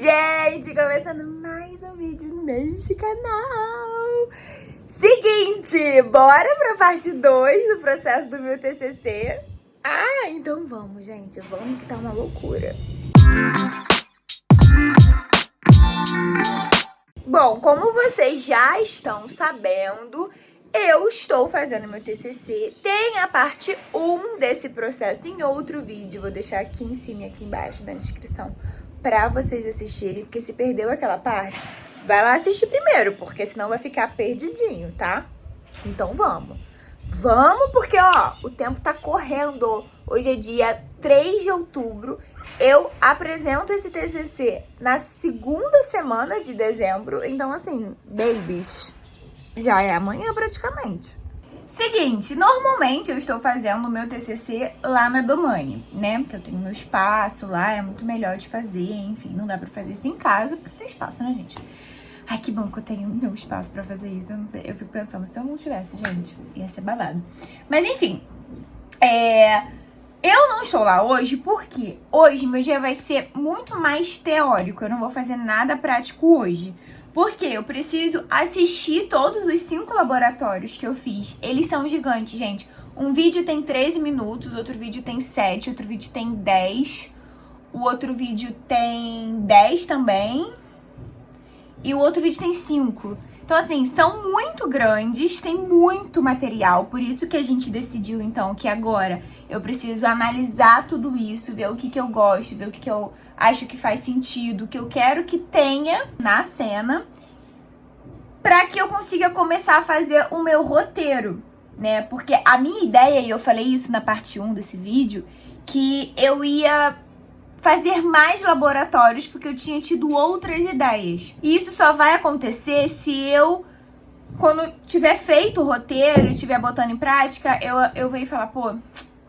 gente! Começando mais um vídeo neste canal. Seguinte, bora pra parte 2 do processo do meu TCC? Ah, então vamos, gente. Vamos que tá uma loucura. Bom, como vocês já estão sabendo, eu estou fazendo meu TCC. Tem a parte 1 desse processo em outro vídeo. Vou deixar aqui em cima e aqui embaixo na descrição pra vocês assistirem, porque se perdeu aquela parte, vai lá assistir primeiro, porque senão vai ficar perdidinho, tá? Então vamos. Vamos, porque, ó, o tempo tá correndo. Hoje é dia 3 de outubro. Eu apresento esse TCC na segunda semana de dezembro. Então, assim, babies, já é amanhã praticamente. Seguinte, normalmente eu estou fazendo o meu TCC lá na Domani, né? Porque eu tenho meu espaço lá, é muito melhor de fazer, enfim, não dá pra fazer isso em casa, porque tem espaço, né, gente? Ai, que bom que eu tenho meu espaço pra fazer isso, eu não sei, eu fico pensando, se eu não tivesse, gente, ia ser babado. Mas, enfim, eu não estou lá hoje porque hoje meu dia vai ser muito mais teórico, eu não vou fazer nada prático hoje. Porque eu preciso assistir todos os 5 laboratórios que eu fiz. Eles são gigantes, gente. Um vídeo tem 13 minutos, outro vídeo tem 7, outro vídeo tem 10. O outro vídeo tem 10 também. E o outro vídeo tem 5. Então, assim, são muito grandes, tem muito material. Por isso que a gente decidiu, então, que agora eu preciso analisar tudo isso, ver o que eu gosto, ver o que eu acho que faz sentido, o que eu quero que tenha na cena, pra que eu consiga começar a fazer o meu roteiro, né? Porque a minha ideia, e eu falei isso na parte 1 desse vídeo, que eu ia fazer mais laboratórios, porque eu tinha tido outras ideias. E isso só vai acontecer se eu, quando tiver feito o roteiro, estiver botando em prática, eu venho falar, pô,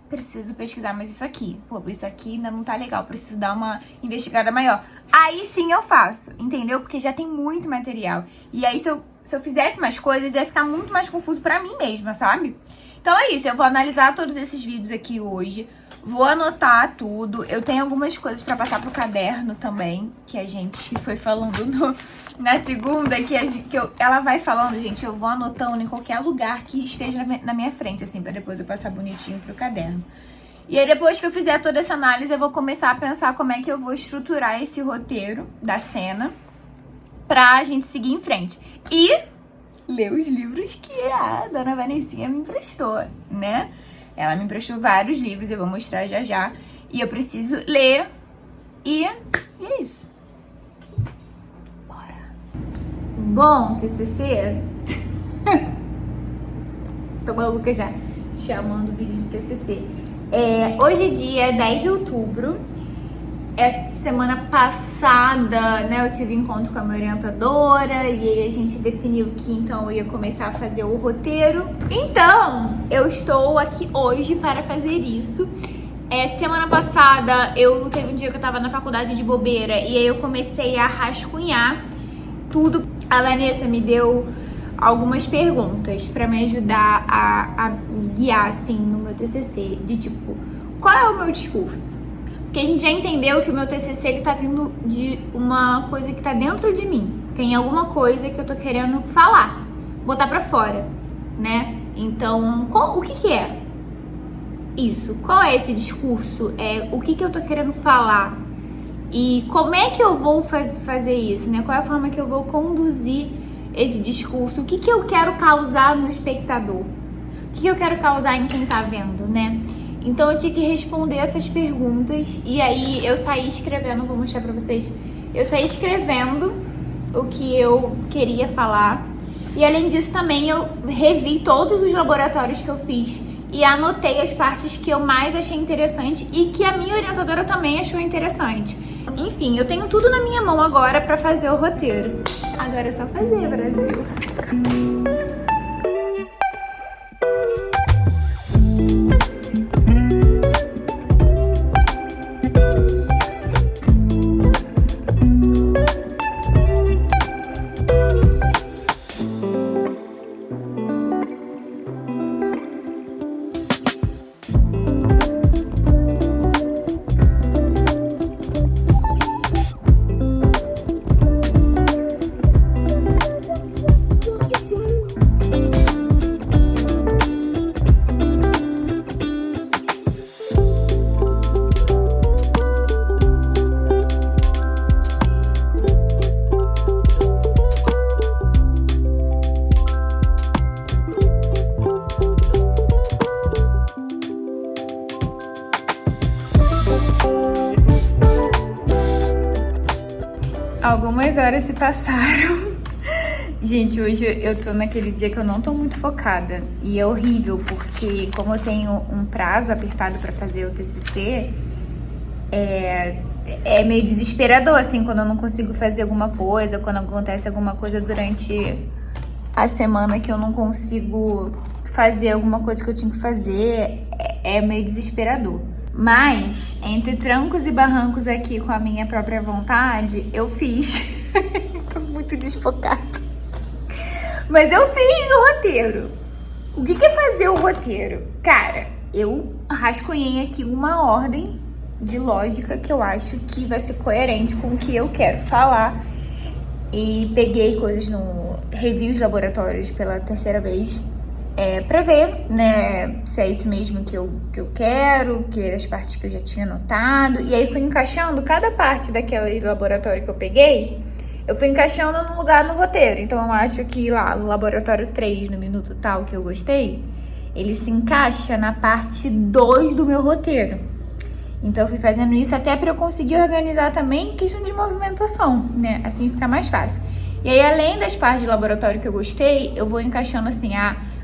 preciso pesquisar mais isso aqui. Pô, isso aqui ainda não tá legal, preciso dar uma investigada maior. Aí sim eu faço, entendeu? Porque já tem muito material. E aí se eu fizesse mais coisas, ia ficar muito mais confuso pra mim mesma, sabe? Então é isso, eu vou analisar todos esses vídeos aqui hoje. Vou anotar tudo. Eu tenho algumas coisas pra passar pro caderno também, que a gente foi falando na segunda, ela vai falando, gente, eu vou anotando em qualquer lugar que esteja na minha frente, assim, pra depois eu passar bonitinho pro caderno. E aí depois que eu fizer toda essa análise, eu vou começar a pensar como é que eu vou estruturar esse roteiro da cena pra gente seguir em frente. E ler os livros que a dona Vanessinha me emprestou, né? Ela me emprestou vários livros, eu vou mostrar já já. E eu preciso ler. E é isso. Bora. Bom, TCC. Tô maluca já, chamando o vídeo de TCC. Hoje é dia 10 de outubro. Essa semana passada, né, eu tive encontro com a minha orientadora e aí a gente definiu que então eu ia começar a fazer o roteiro. Então, eu estou aqui hoje para fazer isso. Semana passada, teve um dia que eu tava na faculdade de bobeira e aí eu comecei a rascunhar tudo. A Vanessa me deu algumas perguntas para me ajudar a guiar, assim, no meu TCC, de tipo, qual é o meu discurso? Porque a gente já entendeu que o meu TCC, ele tá vindo de uma coisa que tá dentro de mim. Tem alguma coisa que eu tô querendo falar, botar pra fora, né? Então, o que é isso? Qual é esse discurso? O que eu tô querendo falar? E como é que eu vou fazer isso, né? Qual é a forma que eu vou conduzir esse discurso? O que eu quero causar no espectador? O que eu quero causar em quem tá vendo, né? Então eu tinha que responder essas perguntas e aí eu saí escrevendo, vou mostrar pra vocês. Eu saí escrevendo o que eu queria falar e além disso também eu revi todos os laboratórios que eu fiz e anotei as partes que eu mais achei interessante e que a minha orientadora também achou interessante. Enfim, eu tenho tudo na minha mão agora pra fazer o roteiro. Agora é só fazer, Brasil. Algumas horas se passaram. Gente, hoje eu tô naquele dia que eu não tô muito focada. E é horrível, porque como eu tenho um prazo apertado pra fazer o TCC, é meio desesperador, assim, quando eu não consigo fazer alguma coisa, quando acontece alguma coisa durante a semana que eu não consigo fazer alguma coisa que eu tinha que fazer. É meio desesperador. Mas, entre trancos e barrancos aqui com a minha própria vontade, eu fiz. Tô muito desfocada. Mas eu fiz o roteiro. O que é fazer o roteiro? Cara, eu rascunhei aqui uma ordem de lógica que eu acho que vai ser coerente com o que eu quero falar. E peguei coisas no reviews de laboratórios pela terceira vez. Pra ver, né, se é isso mesmo que eu quero, que as partes que eu já tinha anotado. E aí fui encaixando cada parte daquele laboratório que eu peguei, eu fui encaixando num lugar no roteiro. Então eu acho que lá no laboratório 3, no minuto tal que eu gostei, ele se encaixa na parte 2 do meu roteiro. Então eu fui fazendo isso até pra eu conseguir organizar também questão de movimentação, né, assim fica mais fácil. E aí além das partes de laboratório que eu gostei, eu vou encaixando assim,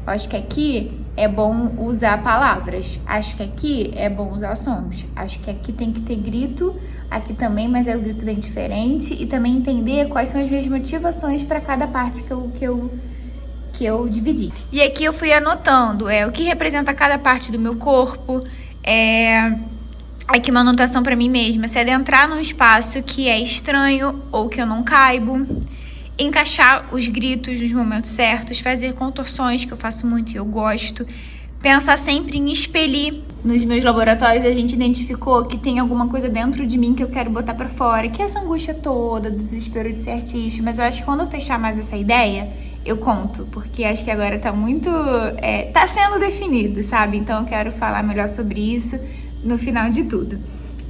acho que aqui é bom usar palavras. Acho que aqui é bom usar sons. Acho que aqui tem que ter grito. Aqui também, mas o grito bem diferente. E também entender quais são as minhas motivações para cada parte que eu dividi. E aqui eu fui anotando o que representa cada parte do meu corpo. Aqui uma anotação para mim mesma. Se adentrar num espaço que é estranho ou que eu não caibo. Encaixar os gritos nos momentos certos, fazer contorções, que eu faço muito e eu gosto. Pensar sempre em expelir. Nos meus laboratórios a gente identificou que tem alguma coisa dentro de mim que eu quero botar pra fora, que é essa angústia toda, do desespero de ser artista. Mas eu acho que quando eu fechar mais essa ideia, eu conto, porque acho que agora tá muito... tá sendo definido, sabe? Então eu quero falar melhor sobre isso no final de tudo.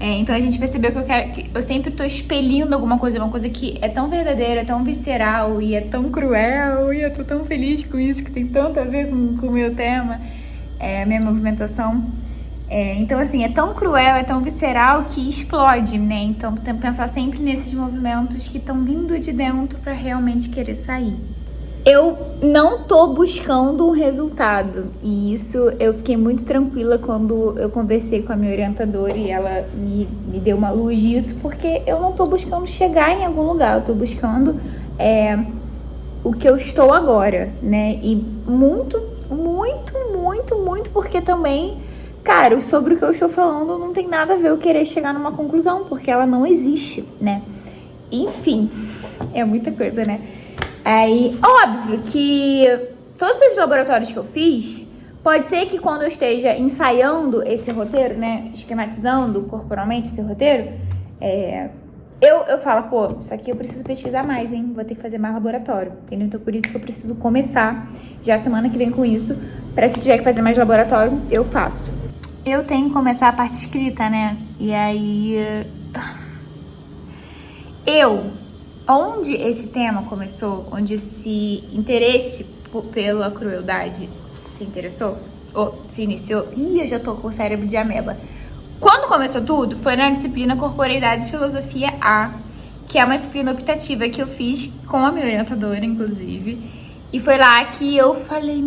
Então a gente percebeu que eu sempre tô expelindo alguma coisa, uma coisa que é tão verdadeira, é tão visceral e é tão cruel, e eu tô tão feliz com isso, que tem tanto a ver com o meu tema, a minha movimentação. Então assim, é tão cruel, é tão visceral que explode, né? Então tem que pensar sempre nesses movimentos que estão vindo de dentro pra realmente querer sair. Eu não tô buscando um resultado, e isso eu fiquei muito tranquila quando eu conversei com a minha orientadora e ela me deu uma luz disso, porque eu não tô buscando chegar em algum lugar, eu tô buscando o que eu estou agora, né? E muito, porque também, cara, sobre o que eu estou falando não tem nada a ver eu querer chegar numa conclusão, porque ela não existe, né? Enfim, é muita coisa, né? Aí, óbvio que todos os laboratórios que eu fiz, pode ser que quando eu esteja ensaiando esse roteiro, né, esquematizando corporalmente esse roteiro, eu falo, pô, isso aqui eu preciso pesquisar mais, hein, vou ter que fazer mais laboratório, entendeu? Então por isso que eu preciso começar já semana que vem com isso, pra se tiver que fazer mais laboratório, eu faço. Eu tenho que começar a parte escrita, né, e aí... Onde esse tema começou, onde esse interesse pela crueldade se interessou, ou se iniciou, eu já tô com o cérebro de ameba. Quando começou tudo, foi na disciplina Corporeidade e Filosofia A, que é uma disciplina optativa que eu fiz com a minha orientadora, inclusive. E foi lá que eu falei,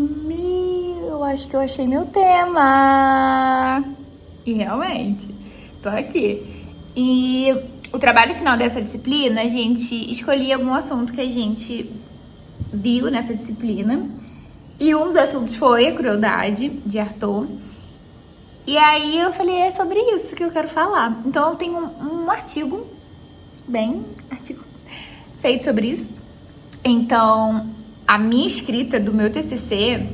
eu acho que eu achei meu tema. E realmente, tô aqui. E... o trabalho final dessa disciplina, a gente escolhia algum assunto que a gente viu nessa disciplina. E um dos assuntos foi a crueldade de Artaud. E aí eu falei, é sobre isso que eu quero falar. Então eu tenho um artigo feito sobre isso. Então a minha escrita do meu TCC,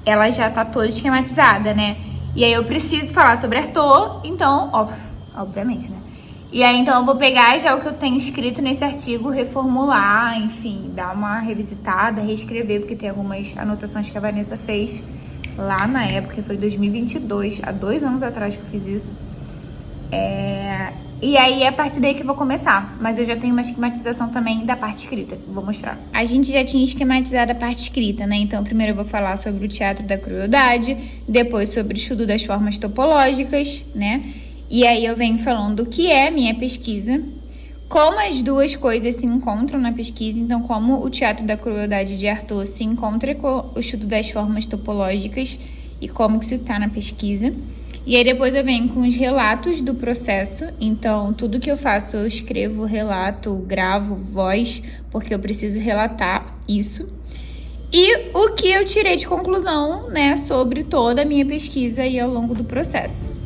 ela já tá toda esquematizada, né? E aí eu preciso falar sobre Artaud, então, obviamente, né? E aí, então, eu vou pegar já o que eu tenho escrito nesse artigo, reformular, enfim, dar uma revisitada, reescrever, porque tem algumas anotações que a Vanessa fez lá na época, foi 2022, há 2 anos atrás que eu fiz isso. E aí, é a partir daí que eu vou começar, mas eu já tenho uma esquematização também da parte escrita, que eu vou mostrar. A gente já tinha esquematizado a parte escrita, né? Então, primeiro eu vou falar sobre o teatro da crueldade, depois sobre o estudo das formas topológicas, né? E aí eu venho falando o que é minha pesquisa, Como as duas coisas se encontram na pesquisa, então como o teatro da crueldade de Arthur se encontra com o estudo das formas topológicas e como que isso está na pesquisa. E aí depois eu venho com os relatos do processo, então tudo que eu faço eu escrevo, relato, gravo, voz, porque eu preciso relatar isso. E o que eu tirei de conclusão, né, sobre toda a minha pesquisa e ao longo do processo.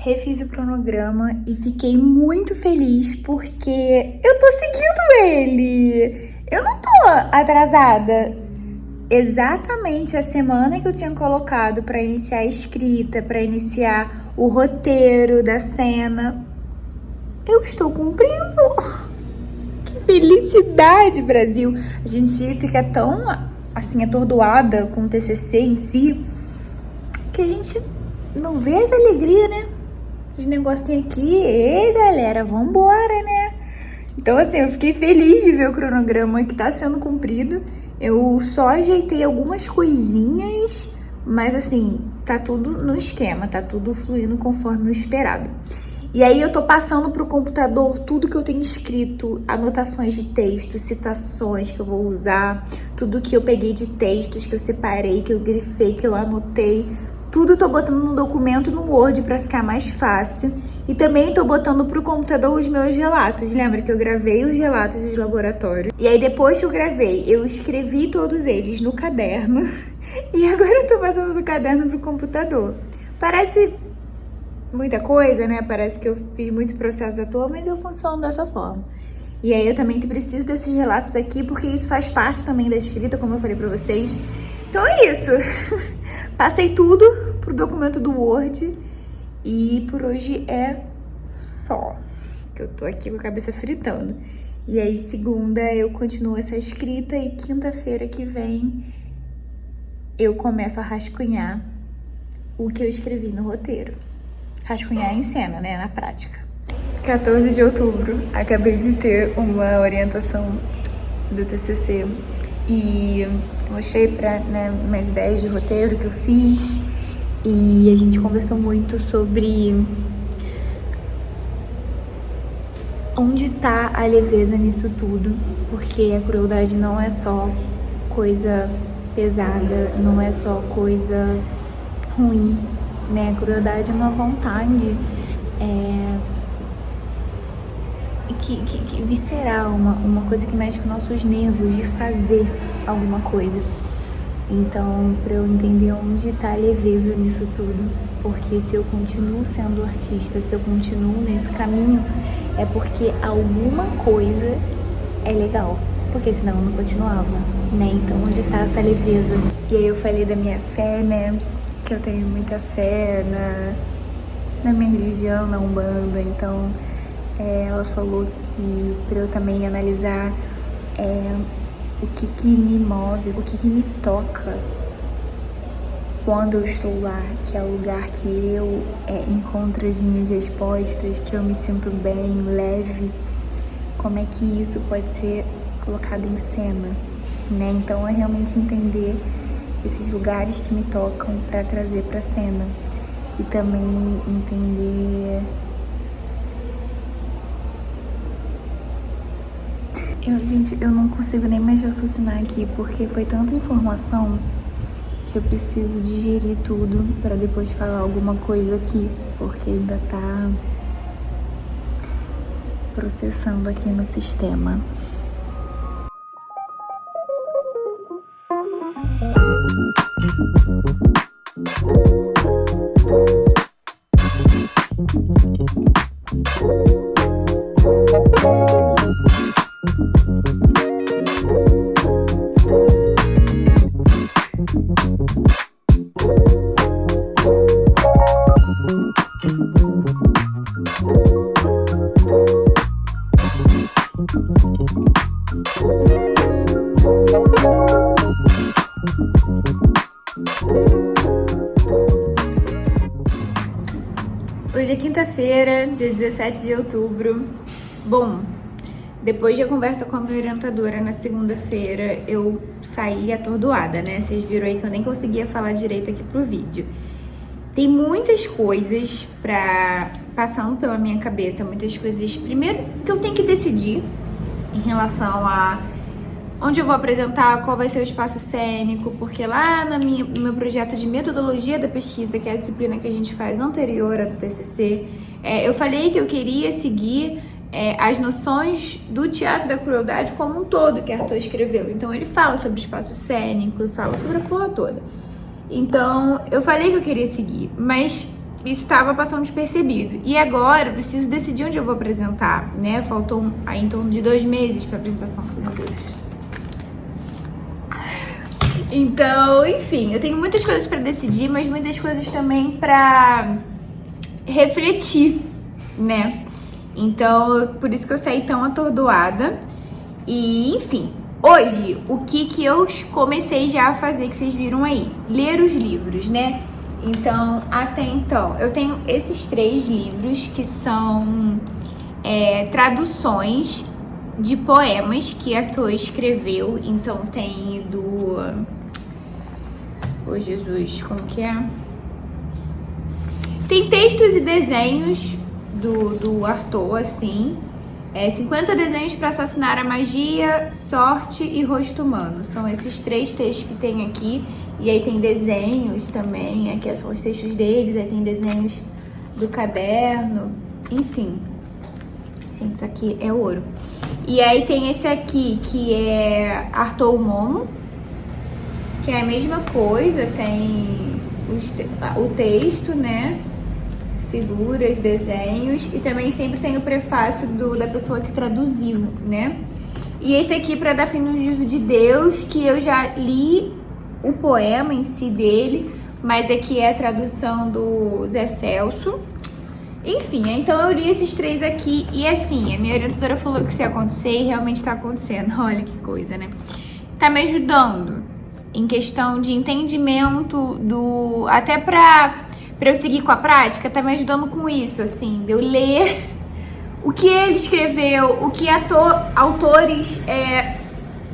Refiz o cronograma e fiquei muito feliz porque eu tô seguindo ele. Eu não tô atrasada. Exatamente a semana que eu tinha colocado para iniciar a escrita, para iniciar o roteiro da cena, eu estou cumprindo. Que felicidade, Brasil! A gente fica tão assim atordoada com o TCC em si que a gente não vê essa alegria, né? Os negocinhos aqui, ei galera, vambora, né? Então assim, eu fiquei feliz de ver o cronograma que tá sendo cumprido. Eu só ajeitei algumas coisinhas, mas assim, tá tudo no esquema, tá tudo fluindo conforme o esperado. E aí eu tô passando pro computador tudo que eu tenho escrito, anotações de texto, citações que eu vou usar, tudo que eu peguei de textos que eu separei, que eu grifei, que eu anotei. Tudo tô botando no documento no Word para ficar mais fácil. E também tô botando pro computador os meus relatos. Lembra que eu gravei os relatos dos laboratórios? E aí depois que eu gravei, eu escrevi todos eles no caderno. E agora eu tô passando do caderno pro computador. Parece muita coisa, né? Parece que eu fiz muito processo à toa, mas eu funciono dessa forma. E aí eu também preciso desses relatos aqui, porque isso faz parte também da escrita, como eu falei pra vocês. Então é isso. Passei tudo pro documento do Word e por hoje é só. Que eu tô aqui com a cabeça fritando. E aí segunda eu continuo essa escrita e quinta-feira que vem eu começo a rascunhar o que eu escrevi no roteiro. Rascunhar em cena, né? Na prática. 14 de outubro, acabei de ter uma orientação do TCC e mostrei para minhas ideias de roteiro que eu fiz e a gente conversou muito sobre onde tá a leveza nisso tudo, porque a crueldade não é só coisa pesada, não é só coisa ruim, né? A crueldade é uma vontade que visceral, uma coisa que mexe com nossos nervos de fazer alguma coisa. Então, para eu entender onde tá a leveza nisso tudo, porque se eu continuo sendo artista, se eu continuo nesse caminho, é porque alguma coisa é legal, porque senão eu não continuava, né? Então, onde tá essa leveza? E aí eu falei da minha fé, né? Que eu tenho muita fé na minha religião, na Umbanda, então ela falou que para eu também analisar o que me move, o que me toca quando eu estou lá, que é o lugar que eu encontro as minhas respostas, que eu me sinto bem, leve, como é que isso pode ser colocado em cena, né? Então é realmente entender esses lugares que me tocam para trazer para cena e também entender gente, eu não consigo nem mais raciocinar aqui, porque foi tanta informação que eu preciso digerir tudo para depois falar alguma coisa aqui, porque ainda tá processando aqui no sistema. Hoje é quinta-feira, dia 17 de outubro. Bom, depois da conversa com a minha orientadora na segunda-feira, eu saí atordoada, né? Vocês viram aí que eu nem conseguia falar direito aqui pro vídeo. Tem muitas coisas passando pela minha cabeça, muitas coisas. Primeiro que eu tenho que decidir em relação a onde eu vou apresentar, qual vai ser o espaço cênico, porque lá no meu projeto de metodologia da pesquisa, que é a disciplina que a gente faz anterior à do TCC, eu falei que eu queria seguir as noções do teatro da crueldade como um todo que Artaud escreveu. Então ele fala sobre espaço cênico, fala sobre a porra toda. Então eu falei que eu queria seguir, mas isso estava passando despercebido. E agora eu preciso decidir onde eu vou apresentar, né? Faltou aí em torno de 2 meses para apresentação. Meu Deus. Então, enfim, eu tenho muitas coisas para decidir, mas muitas coisas também para refletir, né? Então, por isso que eu saí tão atordoada. E, enfim, hoje, o que eu comecei já a fazer, que vocês viram aí? Ler os livros, né? Então, até então, eu tenho esses 3 livros que são traduções de poemas que Artaud escreveu. Então, tem do... Ô Jesus, como que é? Tem textos e desenhos do Artaud, assim. 50 desenhos para assassinar a magia, sorte e rosto humano. São esses 3 textos que tem aqui. E aí tem desenhos também. Aqui são os textos deles. Aí tem desenhos do caderno. Enfim. Gente, isso aqui é ouro. E aí tem esse aqui, que é Artaud Momo, que é a mesma coisa, tem o texto, né? Figuras, desenhos, e também sempre tem o prefácio da pessoa que traduziu, né? E esse aqui, para dar fim no juízo de Deus, que eu já li o poema em si dele, mas aqui é a tradução do Zé Celso. Enfim, então eu li esses 3 aqui e assim, a minha orientadora falou que isso ia acontecer e realmente tá acontecendo. Olha que coisa, né? Tá me ajudando em questão de entendimento até pra eu seguir com a prática, tá me ajudando com isso, assim, de eu ler o que ele escreveu, o que autores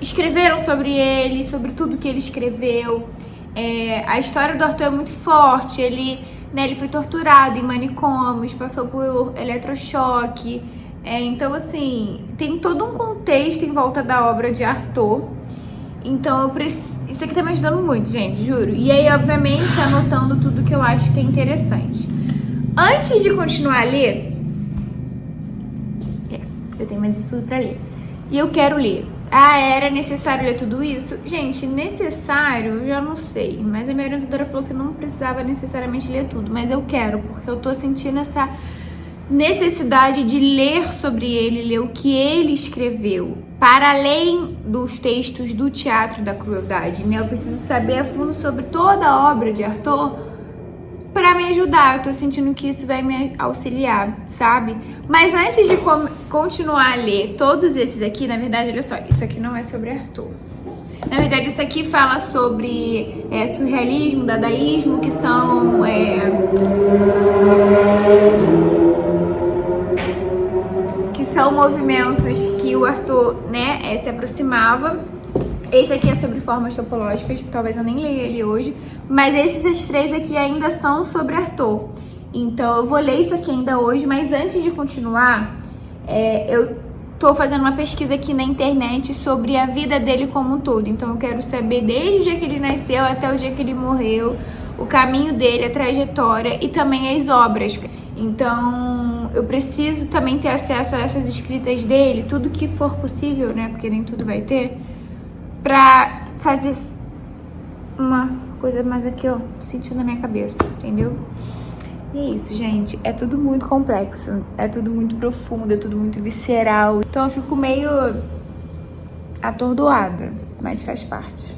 escreveram sobre ele, sobre tudo que ele escreveu. A história do Artaud é muito forte, ele foi torturado em manicômios, passou por eletrochoque. Então, assim, tem todo um contexto em volta da obra de Artaud. Então, isso aqui tá me ajudando muito, gente, juro. E aí, obviamente, anotando tudo que eu acho que é interessante. Antes de continuar a ler, eu tenho mais estudo pra ler. E eu quero ler. Era necessário ler tudo isso? Gente, necessário, eu já não sei. Mas a minha orientadora falou que não precisava necessariamente ler tudo. Mas eu quero, porque eu tô sentindo essa necessidade de ler sobre ele, ler o que ele escreveu. Para além dos textos do teatro da crueldade, né? Eu preciso saber a fundo sobre toda a obra de Artaud para me ajudar. Eu tô sentindo que isso vai me auxiliar, sabe? Mas antes de continuar a ler todos esses aqui, na verdade, olha só, isso aqui não é sobre Artaud. Na verdade, isso aqui fala sobre surrealismo, dadaísmo, que são movimentos que o Artaud, né, se aproximava. Esse aqui é sobre formas topológicas, talvez eu nem leia ele hoje, mas esses 3 aqui ainda são sobre Artaud. Então eu vou ler isso aqui ainda hoje, mas antes de continuar, eu tô fazendo uma pesquisa aqui na internet sobre a vida dele como um todo. Então eu quero saber desde o dia que ele nasceu até o dia que ele morreu, o caminho dele, a trajetória e também as obras. Então eu preciso também ter acesso a essas escritas dele, tudo que for possível, né? Porque nem tudo vai ter, pra fazer uma coisa mais aqui, ó, sentindo na minha cabeça, entendeu? E é isso, gente. É tudo muito complexo, é tudo muito profundo, é tudo muito visceral. Então eu fico meio atordoada, mas faz parte.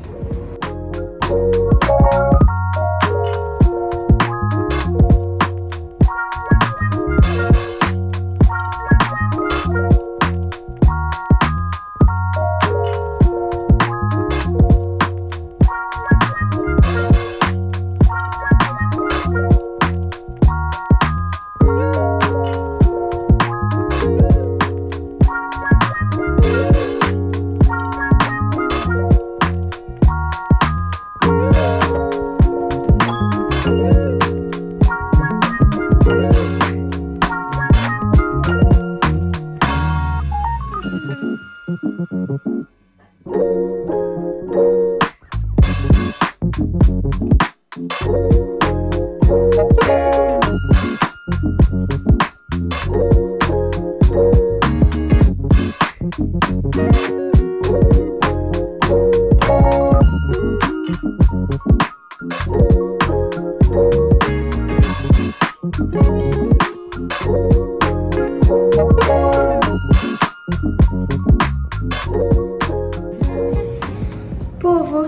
Povo,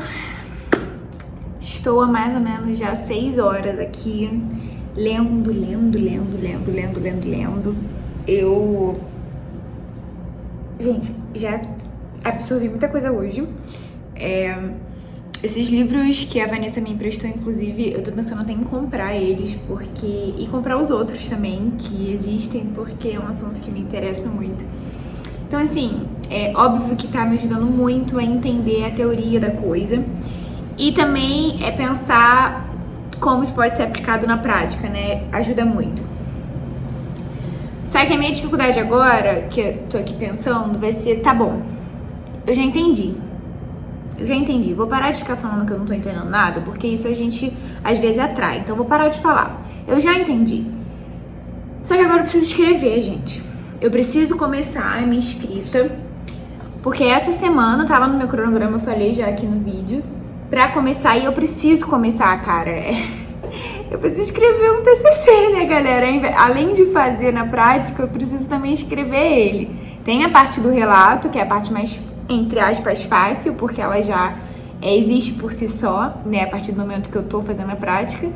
estou há mais ou menos já 6 horas aqui lendo. Gente, já absorvi muita coisa hoje. Esses livros que a Vanessa me emprestou, inclusive, eu tô pensando até em comprar eles, e comprar os outros também, que existem, porque é um assunto que me interessa muito. Então, assim, é óbvio que tá me ajudando muito a entender a teoria da coisa. E também é pensar como isso pode ser aplicado na prática, né? Ajuda muito. Só que a minha dificuldade agora, que eu tô aqui pensando, vai ser, tá bom, eu já entendi. Vou parar de ficar falando que eu não tô entendendo nada, porque isso a gente, às vezes, atrai. Então, vou parar de falar. Eu já entendi. Só que agora eu preciso escrever, gente. Eu preciso começar a minha escrita, porque essa semana, tava no meu cronograma, eu falei já aqui no vídeo, pra começar, e eu preciso começar, cara. Eu preciso escrever um TCC, né, galera? Além de fazer na prática, eu preciso também escrever ele. Tem a parte do relato, que é a parte mais, entre aspas, fácil, porque ela já existe por si só, né, a partir do momento que eu tô fazendo a prática.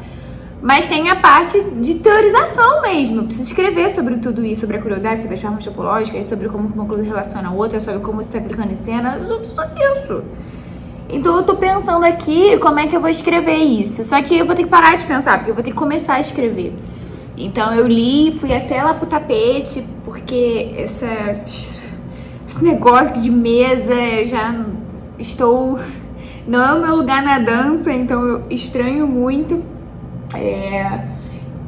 Mas tem a parte de teorização mesmo. Eu preciso escrever sobre tudo isso, sobre a crueldade, sobre as formas topológicas, sobre como uma coisa relaciona a outra, sobre como isso está aplicando em cena, só isso. Então eu tô pensando aqui como é que eu vou escrever isso. Só que eu vou ter que parar de pensar, porque eu vou ter que começar a escrever. Então eu li, fui até lá pro tapete, porque esse negócio de mesa, eu já estou... Não é o meu lugar na dança, então eu estranho muito.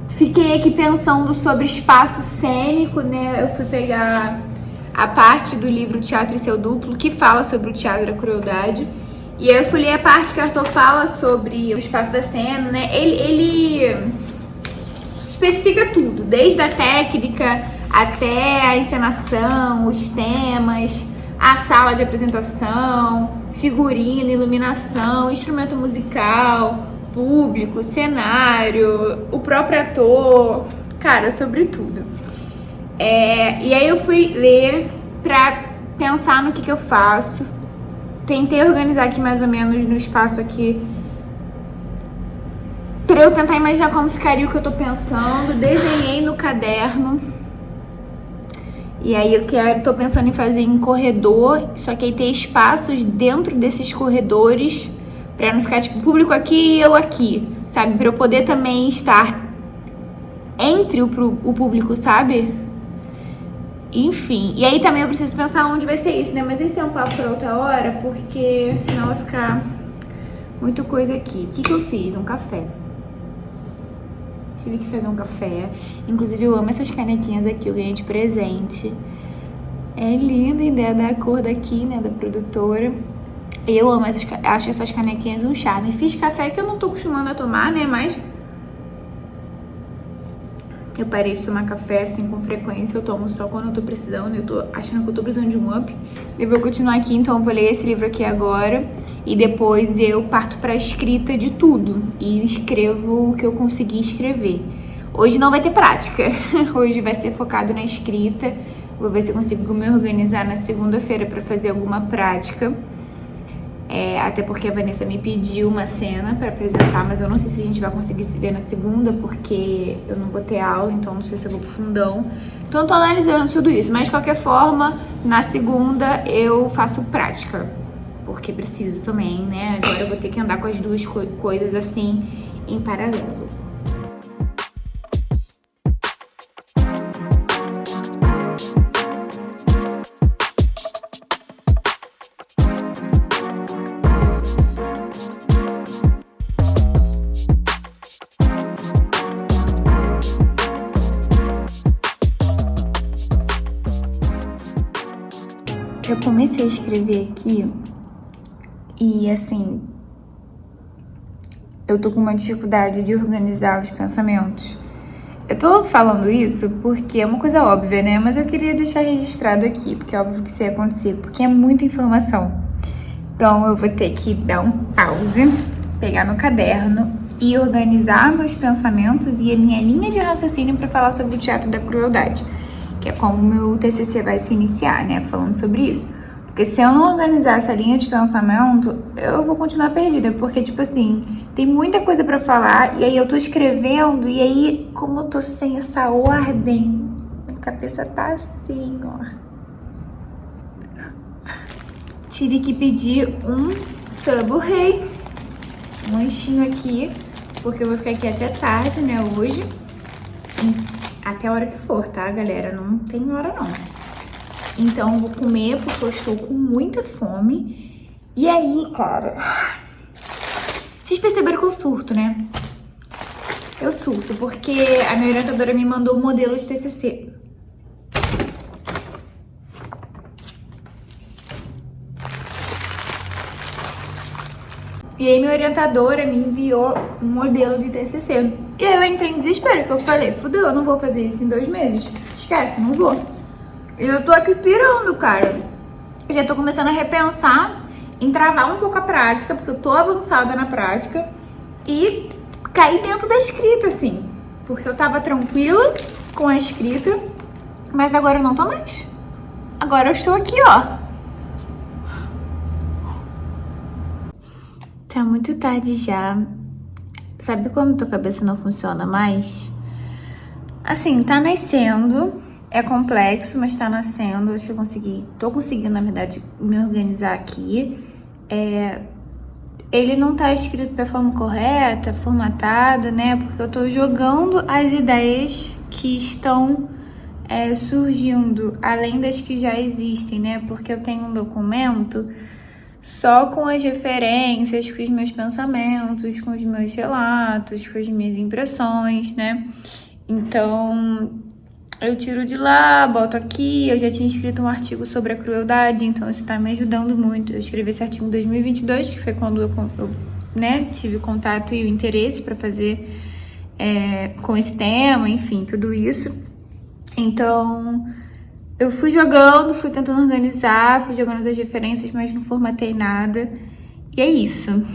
Fiquei aqui pensando sobre espaço cênico, né? Eu fui pegar a parte do livro Teatro e Seu Duplo, que fala sobre o teatro da crueldade. E aí eu fui ler a parte que Arthur fala sobre o espaço da cena, né? Ele especifica tudo, desde a técnica até a encenação, os temas, a sala de apresentação, figurino, iluminação, instrumento musical, público, cenário, o próprio ator, cara, sobre tudo. E aí eu fui ler pra pensar no que eu faço. Tentei organizar aqui mais ou menos no espaço aqui pra eu tentar imaginar como ficaria o que eu tô pensando. Desenhei no caderno. E aí tô pensando em fazer em corredor, só que aí ter espaços dentro desses corredores pra não ficar, tipo, público aqui e eu aqui, sabe? Pra eu poder também estar entre o público, sabe? Enfim. E aí também eu preciso pensar onde vai ser isso, né? Mas esse é um papo pra outra hora, porque senão vai ficar muita coisa aqui. O que eu fiz? Um café. Tive que fazer um café. Inclusive, eu amo essas canequinhas aqui, eu ganhei de presente. É linda a ideia da cor daqui, né? Da produtora. Eu amo acho essas canequinhas um charme. Fiz café que eu não tô acostumando a tomar, né? Mas eu parei de tomar café assim com frequência. Eu tomo só quando eu tô precisando. Eu tô achando que eu tô precisando de um up. Eu vou continuar aqui, então eu vou ler esse livro aqui agora. E depois eu parto pra escrita de tudo. E escrevo o que eu conseguir escrever. Hoje não vai ter prática. Hoje vai ser focado na escrita. Vou ver se eu consigo me organizar na segunda-feira pra fazer alguma prática. Até porque a Vanessa me pediu uma cena pra apresentar, mas eu não sei se a gente vai conseguir se ver na segunda, porque eu não vou ter aula, então não sei se eu vou pro fundão. Então eu tô analisando tudo isso, mas de qualquer forma, na segunda eu faço prática, porque preciso também, né? Agora eu vou ter que andar com as duas coisas assim em paralelo. Eu comecei a escrever aqui e, assim, eu tô com uma dificuldade de organizar os pensamentos. Eu tô falando isso porque é uma coisa óbvia, né? Mas eu queria deixar registrado aqui, porque é óbvio que isso ia acontecer, porque é muita informação. Então eu vou ter que dar um pause, pegar meu caderno e organizar meus pensamentos e a minha linha de raciocínio para falar sobre o teatro da crueldade, que é como o meu TCC vai se iniciar, né? Falando sobre isso. Porque se eu não organizar essa linha de pensamento, eu vou continuar perdida. Porque, tipo assim, tem muita coisa pra falar. E aí eu tô escrevendo. E aí, como eu tô sem essa ordem, minha cabeça tá assim, ó. Tive que pedir um Subway. Um lanchinho aqui. Porque eu vou ficar aqui até tarde, né, hoje. Até a hora que for, tá, galera? Não tem hora, não. Então, eu vou comer porque eu estou com muita fome. E aí, cara... Vocês perceberam que eu surto, né? Eu surto porque a minha orientadora me mandou um modelo de TCC. E aí, minha orientadora me enviou um modelo de TCC. E aí, eu entrei em desespero, que eu falei, fudeu, eu não vou fazer isso em 2 meses. Esquece, não vou. Eu tô aqui pirando, cara. Eu já tô começando a repensar em travar um pouco a prática, porque eu tô avançada na prática, e cair dentro da escrita, assim. Porque eu tava tranquila com a escrita, mas agora eu não tô mais. Agora eu estou aqui, ó. Tá muito tarde já. Sabe quando tua cabeça não funciona mais? Assim, tá nascendo. É complexo, mas tá nascendo. Acho que eu tô conseguindo, na verdade, me organizar aqui. Ele não tá escrito da forma correta, formatado, né? Porque eu tô jogando as ideias que estão surgindo, além das que já existem, né? Porque eu tenho um documento só com as referências, com os meus pensamentos, com os meus relatos, com as minhas impressões, né? Então... eu tiro de lá, boto aqui. Eu já tinha escrito um artigo sobre a crueldade, então isso tá me ajudando muito. Eu escrevi esse artigo em 2022, que foi quando eu né, tive contato e o interesse para fazer com esse tema, enfim, tudo isso. Então, eu fui jogando, fui tentando organizar, fui jogando as referências, mas não formatei nada. E é isso.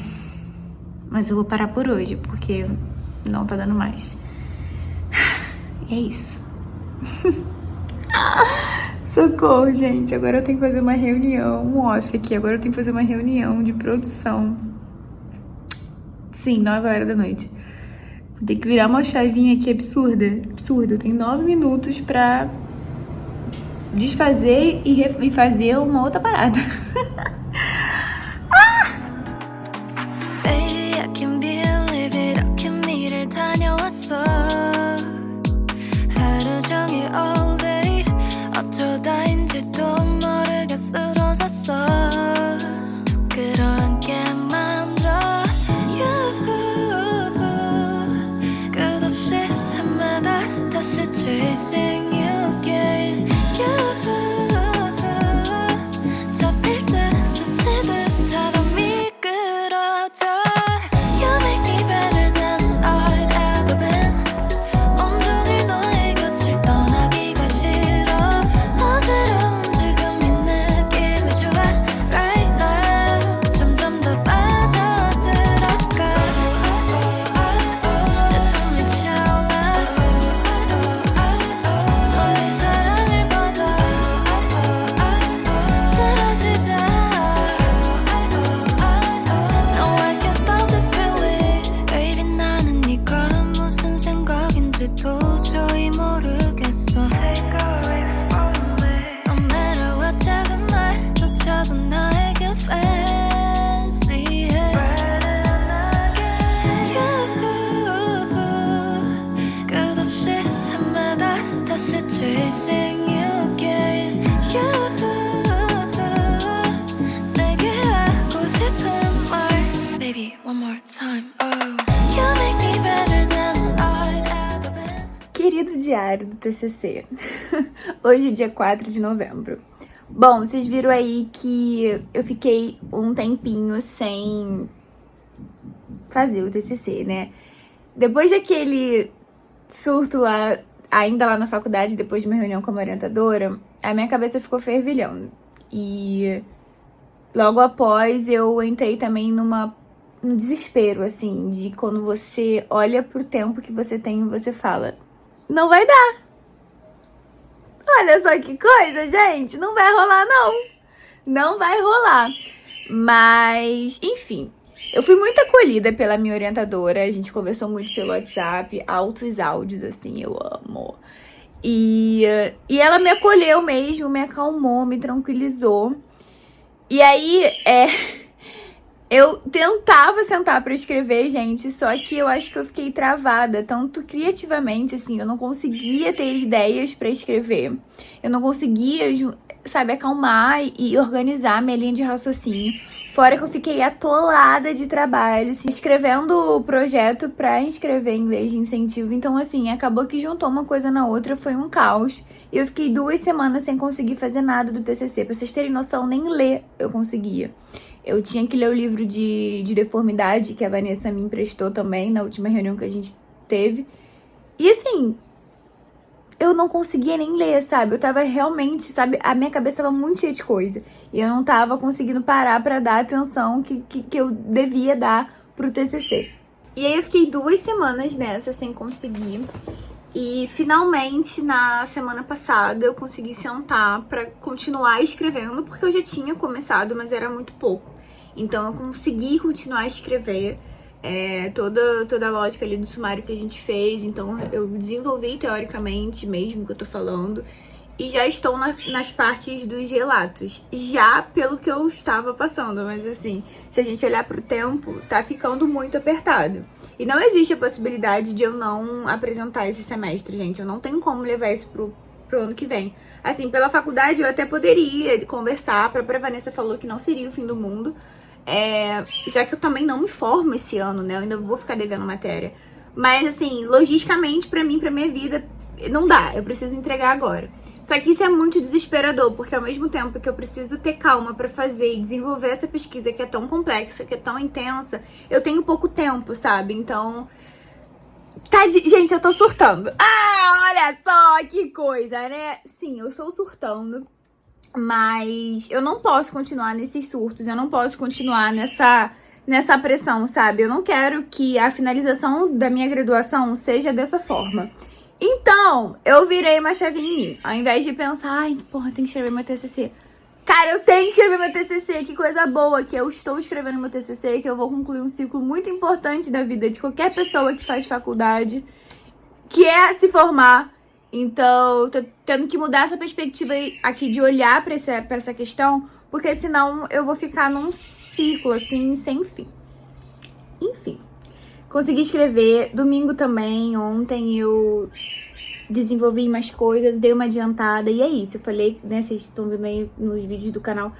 Mas eu vou parar por hoje, porque não tá dando mais. E é isso. Socorro, gente. Agora eu tenho que fazer uma reunião, um off aqui. Agora eu tenho que fazer uma reunião de produção. Sim, 9 horas da noite. Vou ter que virar uma chavinha aqui absurda. Absurda. Eu tenho 9 minutos pra desfazer e fazer uma outra parada. Querido diário do TCC, hoje é dia 4 de novembro. Bom, vocês viram aí que eu fiquei um tempinho sem fazer o TCC, né? Depois daquele surto lá, ainda lá na faculdade, depois de uma reunião com a orientadora, a minha cabeça ficou fervilhando. E logo após eu entrei também num desespero, assim, de quando você olha pro tempo que você tem e você fala, não vai dar. Olha só que coisa, gente, não vai rolar não. Não vai rolar. Mas, enfim, eu fui muito acolhida pela minha orientadora, a gente conversou muito pelo WhatsApp, altos áudios, assim, eu amo. E ela me acolheu mesmo, me acalmou, me tranquilizou. E aí, eu tentava sentar pra escrever, gente, só que eu acho que eu fiquei travada, tanto criativamente, assim, eu não conseguia ter ideias pra escrever. Eu não conseguia, sabe, acalmar e organizar minha linha de raciocínio. Fora que eu fiquei atolada de trabalho, assim, escrevendo o projeto pra inscrever em inglês de incentivo. Então, assim, acabou que juntou uma coisa na outra, foi um caos. E eu fiquei 2 semanas sem conseguir fazer nada do TCC. Pra vocês terem noção, nem ler eu conseguia. Eu tinha que ler o livro de deformidade, que a Vanessa me emprestou também, na última reunião que a gente teve. E, assim, eu não conseguia nem ler, sabe? Eu tava realmente, sabe? A minha cabeça tava muito cheia de coisa. E eu não tava conseguindo parar pra dar a atenção que eu devia dar pro TCC. E aí eu fiquei 2 semanas nessa, sem conseguir. E finalmente, na semana passada, eu consegui sentar pra continuar escrevendo, porque eu já tinha começado, mas era muito pouco. Então eu consegui continuar a escrever toda a lógica ali do sumário que a gente fez. Então eu desenvolvi teoricamente mesmo que eu tô falando. E já estou nas partes dos relatos, já pelo que eu estava passando. Mas assim, se a gente olhar pro tempo, tá ficando muito apertado. E não existe a possibilidade de eu não apresentar esse semestre, gente. Eu não tenho como levar isso pro ano que vem. Assim, pela faculdade eu até poderia conversar. A própria Vanessa falou que não seria o fim do mundo. Já que eu também não me formo esse ano, né? Eu ainda vou ficar devendo matéria. Mas assim, logisticamente, pra mim, pra minha vida, não dá. Eu preciso entregar agora. Só que isso é muito desesperador, porque ao mesmo tempo que eu preciso ter calma pra fazer e desenvolver essa pesquisa que é tão complexa, que é tão intensa, eu tenho pouco tempo, sabe? Então, gente, eu tô surtando. Olha só que coisa, né? Sim, eu estou surtando, mas eu não posso continuar nesses surtos, eu não posso continuar nessa pressão, sabe? Eu não quero que a finalização da minha graduação seja dessa forma. Então, eu virei uma chavinha em mim. Ao invés de pensar, ai, porra, tem que escrever meu TCC. Cara, eu tenho que escrever meu TCC, que coisa boa, que eu estou escrevendo meu TCC, que eu vou concluir um ciclo muito importante da vida de qualquer pessoa que faz faculdade, que é se formar. Então, tô tendo que mudar essa perspectiva aqui de olhar pra essa questão, porque senão eu vou ficar num ciclo, assim, sem fim. Enfim. Consegui escrever, domingo também, ontem eu desenvolvi mais coisas, dei uma adiantada, e é isso. Eu falei, né, vocês estão vendo aí nos vídeos do canal,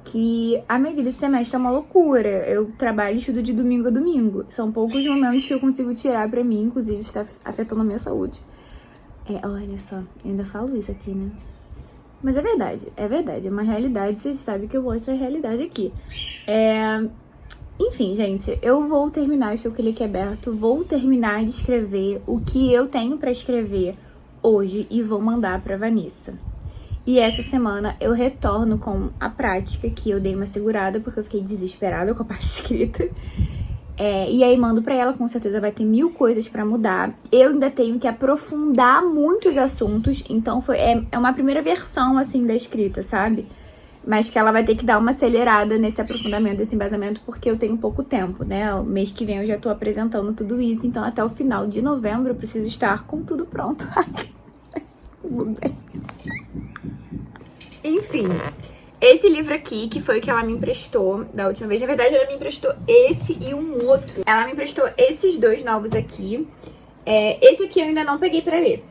que a minha vida esse semestre é uma loucura. Eu trabalho e estudo de domingo a domingo. São poucos momentos que eu consigo tirar pra mim, inclusive está afetando a minha saúde. Olha só, eu ainda falo isso aqui, né? Mas é verdade, é uma realidade, vocês sabem que eu mostro a realidade aqui. Enfim, gente, eu vou terminar, estou com o link aberto, vou terminar de escrever o que eu tenho pra escrever hoje e vou mandar pra Vanessa. E essa semana eu retorno com a prática, que eu dei uma segurada porque eu fiquei desesperada com a parte escrita. E aí mando pra ela, com certeza vai ter 1000 coisas pra mudar. Eu ainda tenho que aprofundar muitos assuntos, então é uma primeira versão, assim, da escrita, sabe? Mas que ela vai ter que dar uma acelerada nesse aprofundamento, desse embasamento, porque eu tenho pouco tempo, né? O mês que vem eu já tô apresentando tudo isso, então até o final de novembro eu preciso estar com tudo pronto. Enfim, esse livro aqui, que foi o que ela me emprestou da última vez, na verdade ela me emprestou esse e um outro. Ela me emprestou esses 2 novos aqui. Esse aqui eu ainda não peguei pra ler.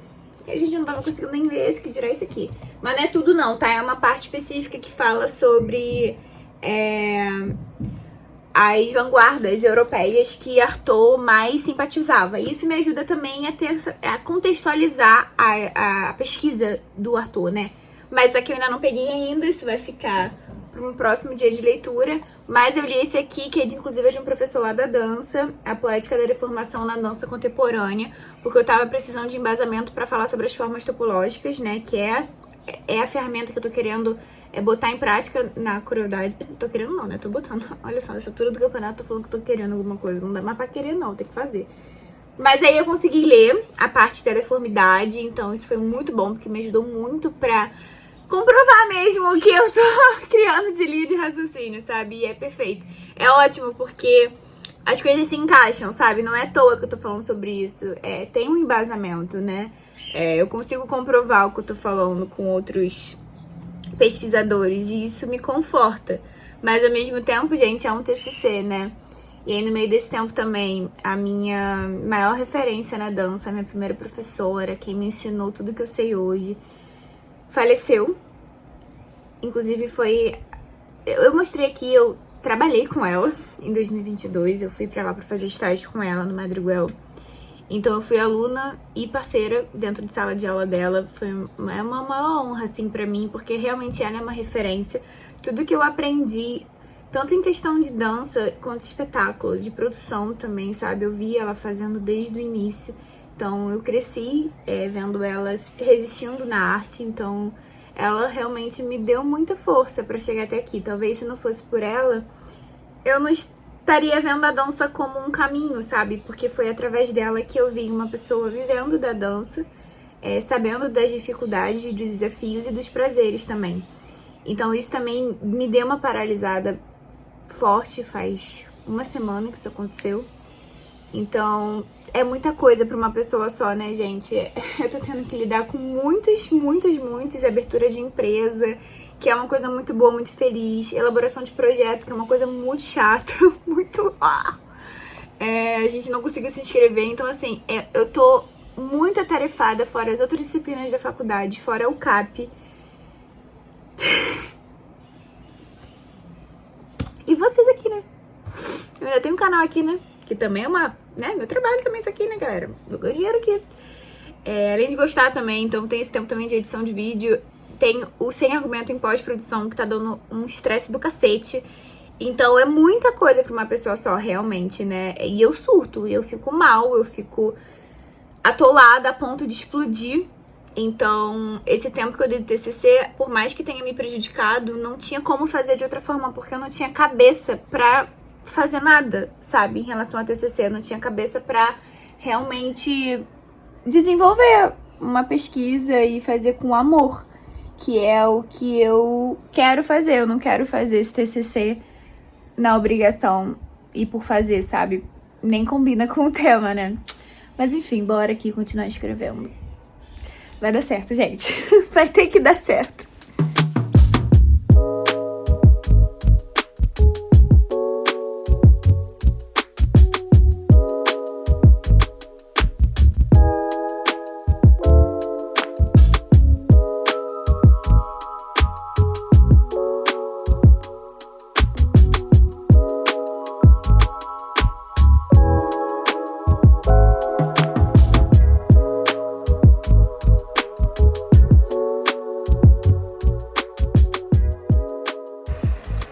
A gente não tava conseguindo nem ler esse, que dirá esse aqui. Mas não é tudo não, tá? É uma parte específica que fala sobre as vanguardas europeias que Artaud mais simpatizava. E isso me ajuda também a contextualizar a pesquisa do Artaud, né? Mas só que eu ainda não peguei ainda, isso vai ficar para um próximo dia de leitura. Mas eu li esse aqui, que inclusive é de um professor lá da dança, A Poética da Deformação na Dança Contemporânea, porque eu tava precisando de embasamento para falar sobre as formas topológicas, né, que é a ferramenta que eu tô querendo botar em prática na crueldade. Tô querendo não, né, tô botando. Olha só, nessa altura do campeonato tô falando que tô querendo alguma coisa, não dá mais pra querer não, tem que fazer. Mas aí eu consegui ler a parte da deformidade, então isso foi muito bom, porque me ajudou muito pra comprovar mesmo o que eu tô criando de linha de raciocínio, sabe? E é perfeito. É ótimo, porque as coisas se encaixam, sabe? Não é à toa que eu tô falando sobre isso. Tem um embasamento, né? Eu consigo comprovar o que eu tô falando com outros pesquisadores e isso me conforta. Mas ao mesmo tempo, gente, é um TCC, né? E aí no meio desse tempo também, a minha maior referência na dança, a minha primeira professora, quem me ensinou tudo que eu sei hoje, faleceu. Inclusive foi... Eu mostrei aqui, eu trabalhei com ela em 2022, eu fui pra lá pra fazer estágio com ela no Madriguel. Então eu fui aluna e parceira dentro de sala de aula dela. Foi uma maior honra, assim, pra mim, porque realmente ela é uma referência. Tudo que eu aprendi, tanto em questão de dança quanto espetáculo, de produção também, sabe? Eu vi ela fazendo desde o início. Então eu cresci vendo ela resistindo na arte, então ela realmente me deu muita força pra chegar até aqui. Talvez se não fosse por ela, eu não estaria vendo a dança como um caminho, sabe? Porque foi através dela que eu vi uma pessoa vivendo da dança, sabendo das dificuldades, dos desafios e dos prazeres também. Então isso também me deu uma paralisada forte, faz uma semana que isso aconteceu. Então é muita coisa pra uma pessoa só, né, gente? Eu tô tendo que lidar com muitos abertura de empresa, que é uma coisa muito boa, muito feliz. Elaboração de projeto, que é uma coisa muito chata, muito... a gente não conseguiu se inscrever, então assim, eu tô muito atarefada, fora as outras disciplinas da faculdade, fora o CAP. E vocês aqui, né? Eu ainda tenho um canal aqui, né? Que também é meu trabalho também isso aqui, né, galera? Eu ganho dinheiro aqui. Além de gostar também, então tem esse tempo também de edição de vídeo. Tem o Sem Argumento em pós-produção, que tá dando um estresse do cacete. Então é muita coisa pra uma pessoa só, realmente, né? E eu surto, eu fico mal, eu fico atolada a ponto de explodir. Então, esse tempo que eu dei do TCC, por mais que tenha me prejudicado, não tinha como fazer de outra forma, porque eu não tinha cabeça pra fazer nada, sabe? Em relação ao TCC, eu não tinha cabeça pra realmente desenvolver uma pesquisa e fazer com amor, que é o que eu quero fazer. Eu não quero fazer esse TCC na obrigação e por fazer, sabe? Nem combina com o tema, né? Mas enfim, bora aqui continuar escrevendo. Vai dar certo, gente. Vai ter que dar certo.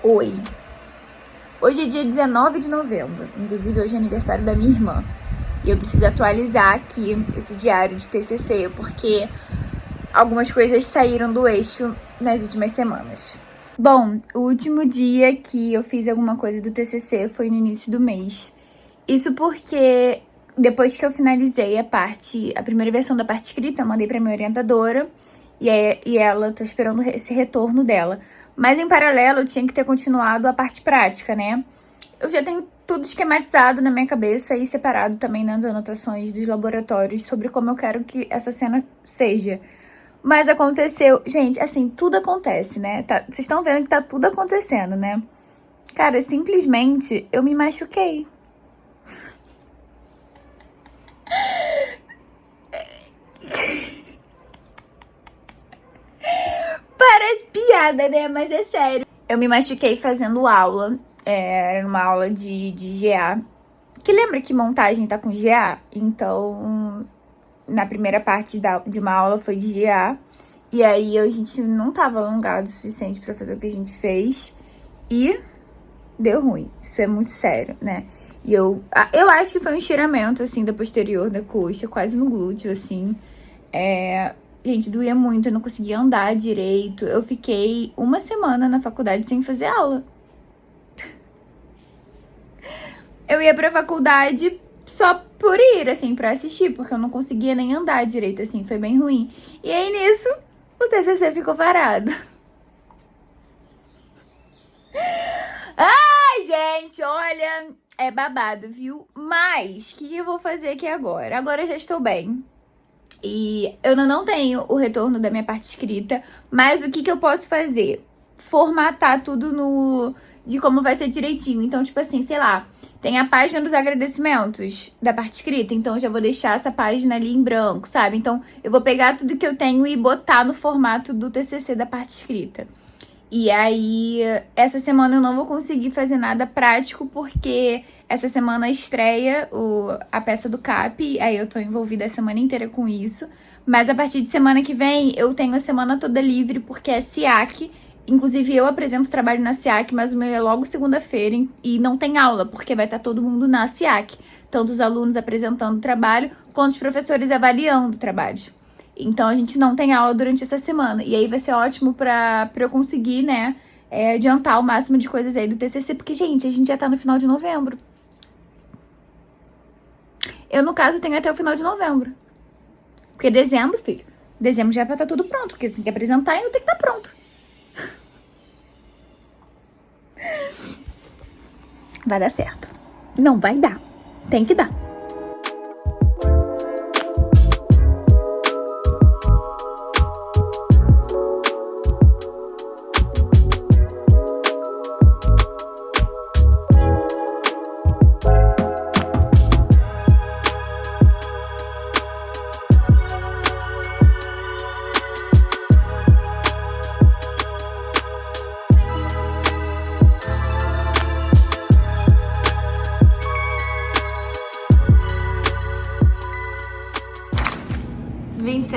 Oi, hoje é dia 19 de novembro, inclusive hoje é aniversário da minha irmã. E eu preciso atualizar aqui esse diário de TCC, porque algumas coisas saíram do eixo nas últimas semanas. Bom, o último dia que eu fiz alguma coisa do TCC foi no início do mês. Isso porque depois que eu finalizei a primeira versão da parte escrita, eu mandei pra minha orientadora e ela, eu tô esperando esse retorno dela. Mas em paralelo eu tinha que ter continuado a parte prática, né? Eu já tenho tudo esquematizado na minha cabeça e separado também nas anotações dos laboratórios sobre como eu quero que essa cena seja. Mas aconteceu... Gente, assim, tudo acontece, né? Vocês estão vendo que tá tudo acontecendo, né? Cara, simplesmente eu me machuquei. Parece piada, né? Mas é sério. Eu me machuquei fazendo aula. Era uma aula de GA. Que lembra que montagem tá com GA? Então, na primeira parte de uma aula foi de GA. E aí a gente não tava alongado o suficiente pra fazer o que a gente fez. E deu ruim. Isso é muito sério, né? E eu acho que foi um estiramento, assim, da posterior da coxa, quase no glúteo, assim. Gente, doía muito, eu não conseguia andar direito. Eu fiquei uma semana na faculdade sem fazer aula. Eu ia pra faculdade só por ir, assim, pra assistir, porque eu não conseguia nem andar direito, assim, foi bem ruim. E aí, nisso, o TCC ficou parado. Ai, gente, olha, é babado, viu? Mas, o que eu vou fazer aqui agora? Agora eu já estou bem. E eu ainda não tenho o retorno da minha parte escrita, mas o que eu posso fazer? Formatar tudo de como vai ser direitinho. Então, tipo assim, sei lá, tem a página dos agradecimentos da parte escrita, então eu já vou deixar essa página ali em branco, sabe? Então, eu vou pegar tudo que eu tenho e botar no formato do TCC da parte escrita. E aí, essa semana eu não vou conseguir fazer nada prático, porque essa semana estreia a peça do CAP, aí eu tô envolvida a semana inteira com isso. Mas a partir de semana que vem, eu tenho a semana toda livre, porque é SIAC. Inclusive, eu apresento trabalho na SIAC, mas o meu é logo segunda-feira e não tem aula, porque vai estar todo mundo na SIAC. Tanto os alunos apresentando o trabalho, quanto os professores avaliando o trabalho. Então, a gente não tem aula durante essa semana. E aí vai ser ótimo pra eu conseguir, né, adiantar o máximo de coisas aí do TCC. Porque, gente, a gente já tá no final de novembro. Eu, no caso, tenho até o final de novembro. Porque dezembro, filho, dezembro já vai estar tudo pronto. Porque tem que apresentar e não tem que estar pronto. Vai dar certo. Não vai dar. Tem que dar.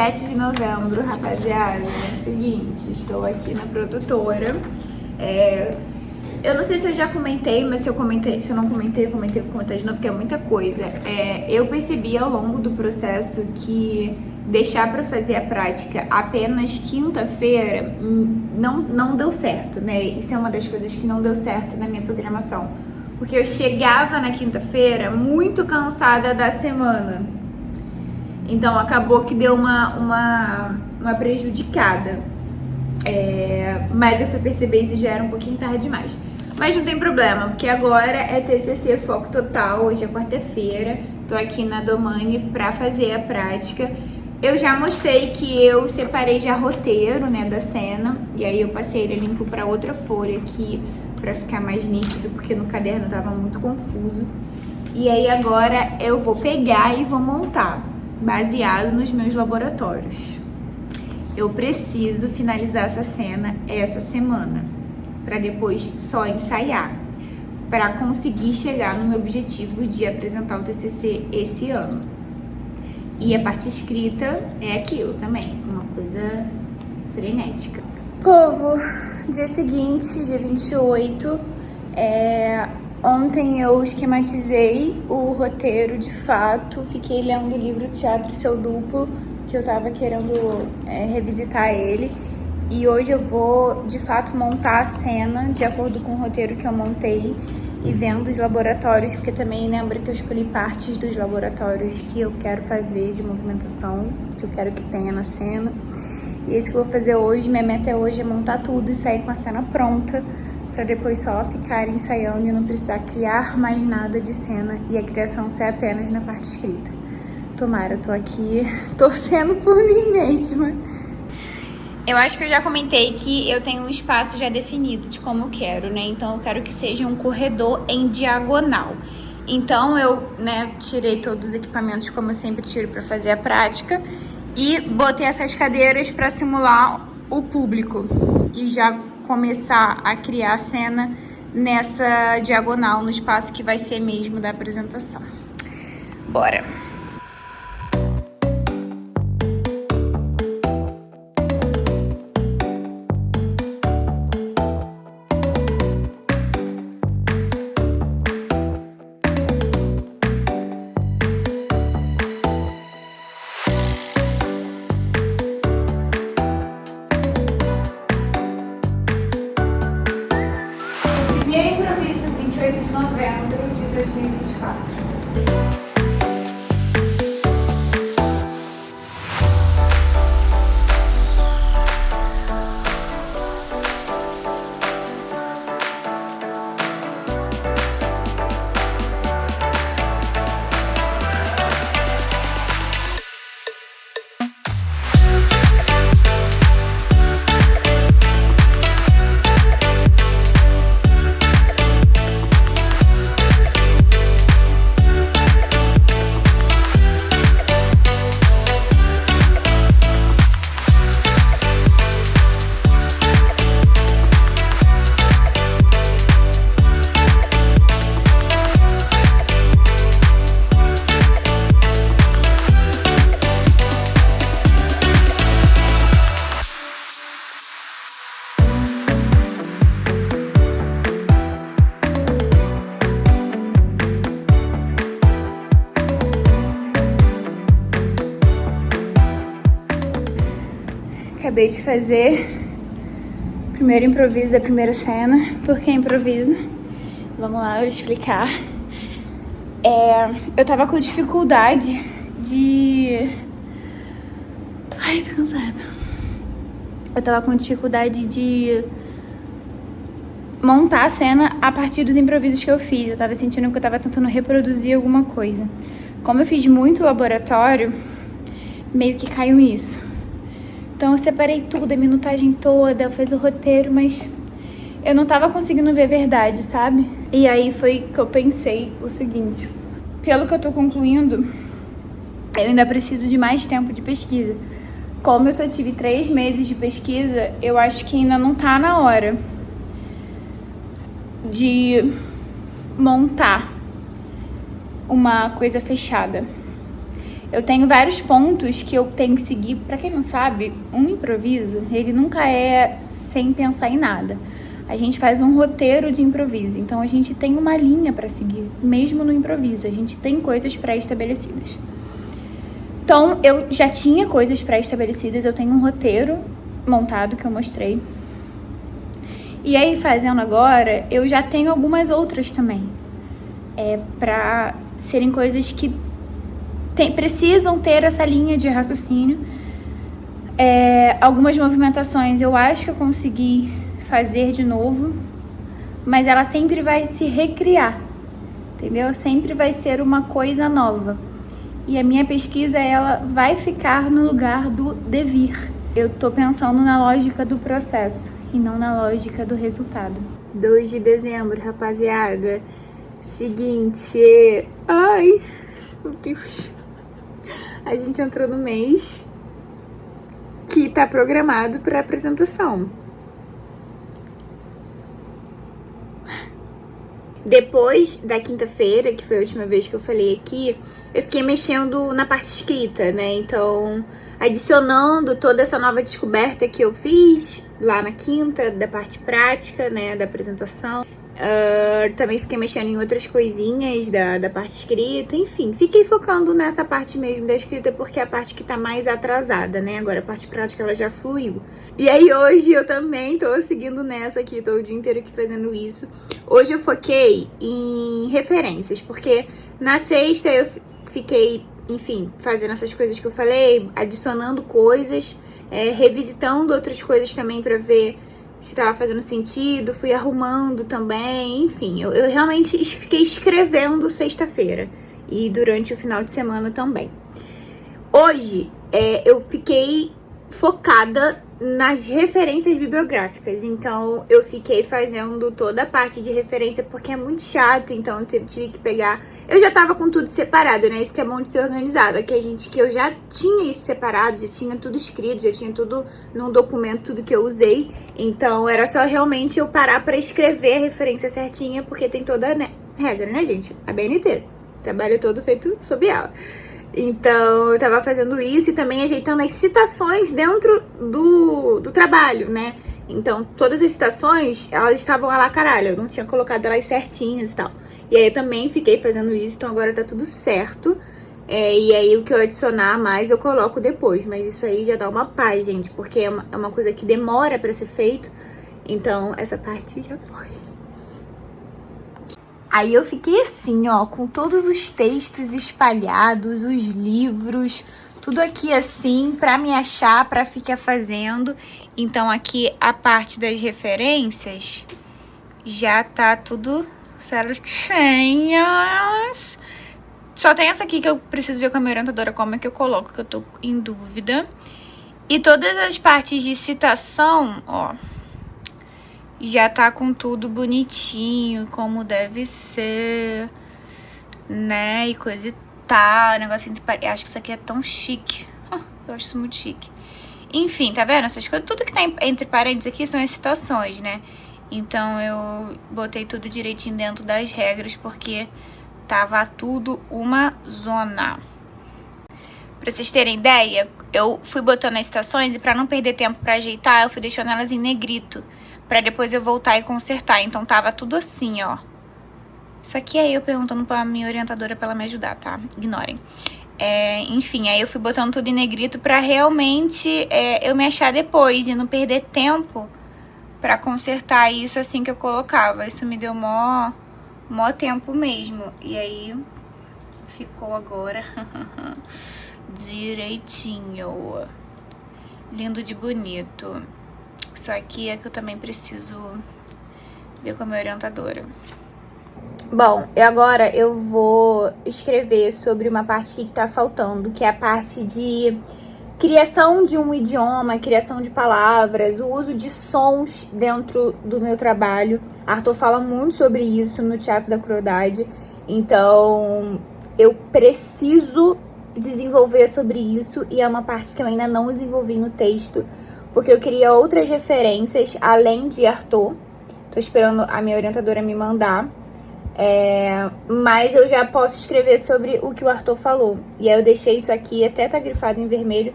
De novembro, rapaziada, é o seguinte, estou aqui na produtora. Eu não sei se eu já comentei, mas se eu não comentei, vou comentar de novo, porque é muita coisa. Eu percebi ao longo do processo que deixar para fazer a prática apenas quinta-feira não deu certo, né? Isso é uma das coisas que não deu certo na minha programação. Porque eu chegava na quinta-feira muito cansada da semana. Então, acabou que deu uma prejudicada. Mas eu fui perceber isso já era um pouquinho tarde demais. Mas não tem problema, porque agora é TCC foco total. Hoje é quarta-feira. Tô aqui na Domani pra fazer a prática. Eu já mostrei que eu separei já roteiro, né, da cena. E aí eu passei ele limpo pra outra folha aqui, pra ficar mais nítido, porque no caderno tava muito confuso. E aí agora eu vou pegar e vou montar, baseado nos meus laboratórios. Eu preciso finalizar essa cena essa semana, para depois só ensaiar, para conseguir chegar no meu objetivo de apresentar o TCC esse ano. E a parte escrita é aquilo também, uma coisa frenética. Povo, dia seguinte, dia 28, ontem eu esquematizei o roteiro de fato, fiquei lendo o livro Teatro Seu Duplo, que eu tava querendo revisitar ele. E hoje eu vou, de fato, montar a cena de acordo com o roteiro que eu montei e vendo os laboratórios, porque também lembra que eu escolhi partes dos laboratórios que eu quero fazer de movimentação, que eu quero que tenha na cena. E esse que eu vou fazer hoje, minha meta hoje é montar tudo e sair com a cena pronta, para depois só ficar ensaiando e não precisar criar mais nada de cena e a criação ser apenas na parte escrita. Tomara, eu tô aqui torcendo por mim mesma. Eu acho que eu já comentei que eu tenho um espaço já definido de como eu quero, né? Então eu quero que seja um corredor em diagonal. Então eu, tirei todos os equipamentos como eu sempre tiro para fazer a prática e botei essas cadeiras para simular o público e já começar a criar a cena nessa diagonal, no espaço que vai ser mesmo da apresentação. Bora! Acabei de fazer o primeiro improviso da primeira cena. Por que improviso? Vamos lá, eu vou explicar. Eu tava com dificuldade de... Ai, tô cansada. Eu tava com dificuldade de montar a cena a partir dos improvisos que eu fiz. Eu tava sentindo que eu tava tentando reproduzir alguma coisa. Como eu fiz muito laboratório, meio que caiu nisso. Então eu separei tudo, a minutagem toda, eu fiz o roteiro, mas eu não tava conseguindo ver a verdade, sabe? E aí foi que eu pensei o seguinte: pelo que eu tô concluindo, eu ainda preciso de mais tempo de pesquisa. Como eu só tive 3 meses de pesquisa, eu acho que ainda não tá na hora de montar uma coisa fechada. Eu tenho vários pontos que eu tenho que seguir. Pra quem não sabe, um improviso, ele nunca é sem pensar em nada. A gente faz um roteiro de improviso, então a gente tem uma linha pra seguir, mesmo no improviso. A gente tem coisas pré-estabelecidas. Então, eu já tinha coisas pré-estabelecidas, eu tenho um roteiro montado que eu mostrei. E aí, fazendo agora, eu já tenho algumas outras também. Pra serem coisas que precisam ter essa linha de raciocínio. Algumas movimentações eu acho que eu consegui fazer de novo, mas ela sempre vai se recriar, entendeu? Sempre vai ser uma coisa nova. E a minha pesquisa, ela vai ficar no lugar do devir. Eu tô pensando na lógica do processo e não na lógica do resultado. 2 de dezembro, rapaziada. Seguinte, ai, meu Deus. A gente entrou no mês que tá programado para apresentação. Depois da quinta-feira, que foi a última vez que eu falei aqui, eu fiquei mexendo na parte escrita, né? Então, adicionando toda essa nova descoberta que eu fiz lá na quinta, da parte prática, né? Da apresentação. Também fiquei mexendo em outras coisinhas da parte escrita, enfim, fiquei focando nessa parte mesmo da escrita porque é a parte que tá mais atrasada, né? Agora a parte prática ela já fluiu. E aí hoje eu também tô seguindo nessa aqui, tô o dia inteiro aqui fazendo isso. Hoje eu foquei em referências, porque na sexta eu fiquei, enfim, fazendo essas coisas que eu falei, adicionando coisas, revisitando outras coisas também pra ver se tava fazendo sentido, fui arrumando também, enfim, eu realmente fiquei escrevendo sexta-feira e durante o final de semana também. Hoje, eu fiquei focada nas referências bibliográficas, então eu fiquei fazendo toda a parte de referência porque é muito chato, então eu tive que pegar. Eu já tava com tudo separado, né? Isso que é bom de ser organizado. Que eu já tinha isso separado, já tinha tudo escrito, já tinha tudo num documento, tudo que eu usei. Então era só realmente eu parar pra escrever a referência certinha, porque tem toda a regra, né, gente? A BNT. Trabalho todo feito sob ela. Então eu tava fazendo isso e também ajeitando as citações dentro do trabalho, né? Então todas as citações, elas estavam lá, caralho, eu não tinha colocado elas certinhas e tal. E aí eu também fiquei fazendo isso, então agora tá tudo certo. E aí o que eu adicionar mais eu coloco depois, mas isso aí já dá uma paz, gente, porque é uma coisa que demora pra ser feito. Então essa parte já foi. Aí eu fiquei assim, ó, com todos os textos espalhados, os livros, tudo aqui assim, pra me achar, pra ficar fazendo. Então aqui a parte das referências já tá tudo certinhas. Só tem essa aqui que eu preciso ver com a minha orientadora como é que eu coloco, que eu tô em dúvida. E todas as partes de citação, ó, já tá com tudo bonitinho, como deve ser, né? E coisa e tal, negócio entre parênteses. Acho que isso aqui é tão chique. Eu acho isso muito chique. Enfim, tá vendo? Essas coisas, tudo que tá entre parênteses aqui são as citações, né? Então eu botei tudo direitinho dentro das regras, porque tava tudo uma zona. Pra vocês terem ideia, eu fui botando as citações e pra não perder tempo pra ajeitar, eu fui deixando elas em negrito, pra depois eu voltar e consertar. Então tava tudo assim, ó. Isso aqui é eu perguntando pra minha orientadora pra ela me ajudar, tá? Ignorem. Enfim, aí eu fui botando tudo em negrito pra realmente eu me achar depois e não perder tempo pra consertar isso assim que eu colocava. Isso me deu mó tempo mesmo. E aí ficou agora direitinho. Lindo de bonito. Isso aqui é que eu também preciso ver com a minha orientadora. Bom, e agora eu vou escrever sobre uma parte que tá faltando, que é a parte de criação de um idioma, criação de palavras, o uso de sons dentro do meu trabalho. Arthur fala muito sobre isso no Teatro da Crueldade, então eu preciso desenvolver sobre isso e é uma parte que eu ainda não desenvolvi no texto, porque eu queria outras referências além de Arthur. Tô esperando a minha orientadora me mandar. Mas eu já posso escrever sobre o que o Arthur falou. E aí eu deixei isso aqui, até tá grifado em vermelho,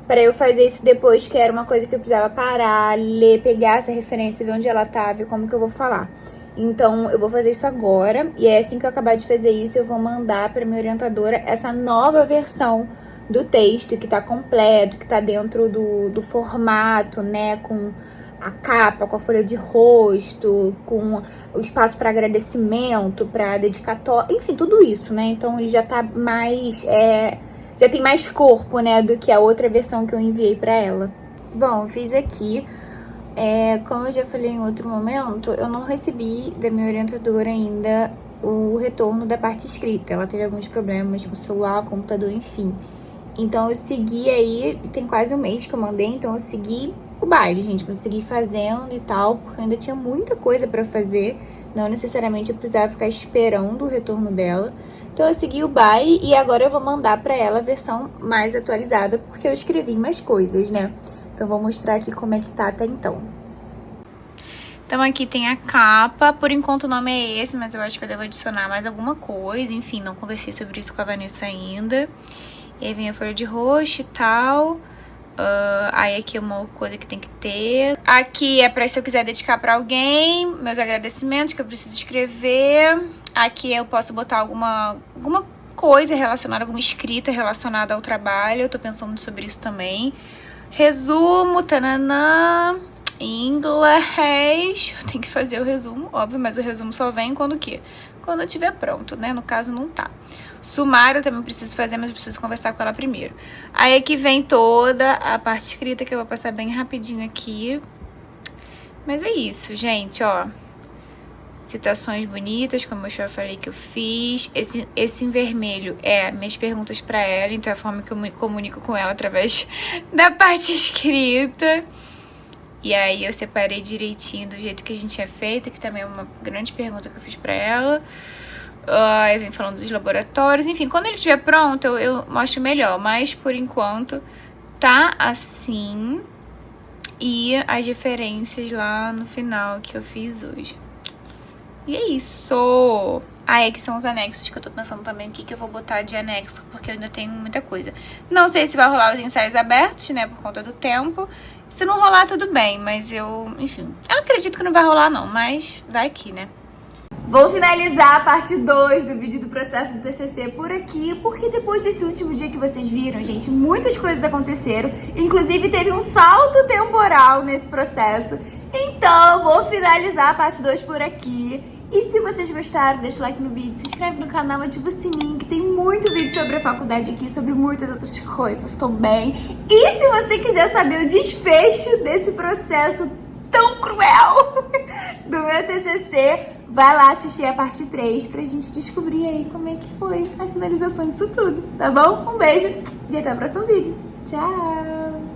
pra eu fazer isso depois, que era uma coisa que eu precisava parar, ler, pegar essa referência, ver onde ela tava e como que eu vou falar. Então eu vou fazer isso agora, e aí assim que eu acabar de fazer isso, eu vou mandar pra minha orientadora essa nova versão do texto, que tá completo, que tá dentro do formato, né, com a capa, com a folha de rosto, com o espaço para agradecimento, para dedicatória, enfim, tudo isso, né? Então ele já tá mais, já tem mais corpo, né, do que a outra versão que eu enviei para ela. Bom, fiz aqui, como eu já falei em outro momento, eu não recebi da minha orientadora ainda o retorno da parte escrita. Ela teve alguns problemas com o celular, computador, enfim. Então eu segui aí, tem quase um mês que eu mandei, então eu segui o baile, gente, pra eu seguir fazendo e tal, porque eu ainda tinha muita coisa pra fazer, não necessariamente eu precisava ficar esperando o retorno dela. Então eu segui o baile e agora eu vou mandar pra ela a versão mais atualizada, porque eu escrevi mais coisas, né? Então vou mostrar aqui como é que tá até então. Então aqui tem a capa, por enquanto o nome é esse, mas eu acho que eu devo adicionar mais alguma coisa, enfim, não conversei sobre isso com a Vanessa ainda. E aí vem a folha de rosto e tal. Aí aqui é uma coisa que tem que ter. Aqui é pra se eu quiser dedicar pra alguém, meus agradecimentos que eu preciso escrever. Aqui eu posso botar alguma coisa relacionada, alguma escrita relacionada ao trabalho. Eu tô pensando sobre isso também. Resumo, tananã, em inglês. Eu tenho que fazer o resumo, óbvio, mas o resumo só vem quando o quê? Quando eu tiver pronto, né? No caso, não tá. Sumário eu também preciso fazer, mas eu preciso conversar com ela primeiro. Aí aqui vem toda a parte escrita, que eu vou passar bem rapidinho aqui. Mas é isso, gente, ó. Citações bonitas, como eu já falei que eu fiz. Esse em vermelho é minhas perguntas pra ela, então é a forma que eu me comunico com ela através da parte escrita. E aí eu separei direitinho do jeito que a gente tinha feito, que também é uma grande pergunta que eu fiz pra ela. Eu venho falando dos laboratórios, enfim, quando ele estiver pronto eu mostro melhor, mas por enquanto tá assim. E as referências lá no final que eu fiz hoje. E é isso. Aqui são os anexos que eu tô pensando também o que eu vou botar de anexo, porque eu ainda tenho muita coisa. Não sei se vai rolar os ensaios abertos, né, por conta do tempo. Se não rolar, tudo bem, mas enfim, eu acredito que não vai rolar não, mas vai que, né. Vou finalizar a parte 2 do vídeo do processo do TCC por aqui, porque depois desse último dia que vocês viram, gente, muitas coisas aconteceram. Inclusive, teve um salto temporal nesse processo. Então, vou finalizar a parte 2 por aqui. E se vocês gostaram, deixa o like no vídeo, se inscreve no canal, ativa o sininho, que tem muito vídeo sobre a faculdade aqui, sobre muitas outras coisas também. E se você quiser saber o desfecho desse processo tão cruel do meu TCC, vai lá assistir a parte 3 pra gente descobrir aí como é que foi a finalização disso tudo, tá bom? Um beijo e até o próximo vídeo. Tchau!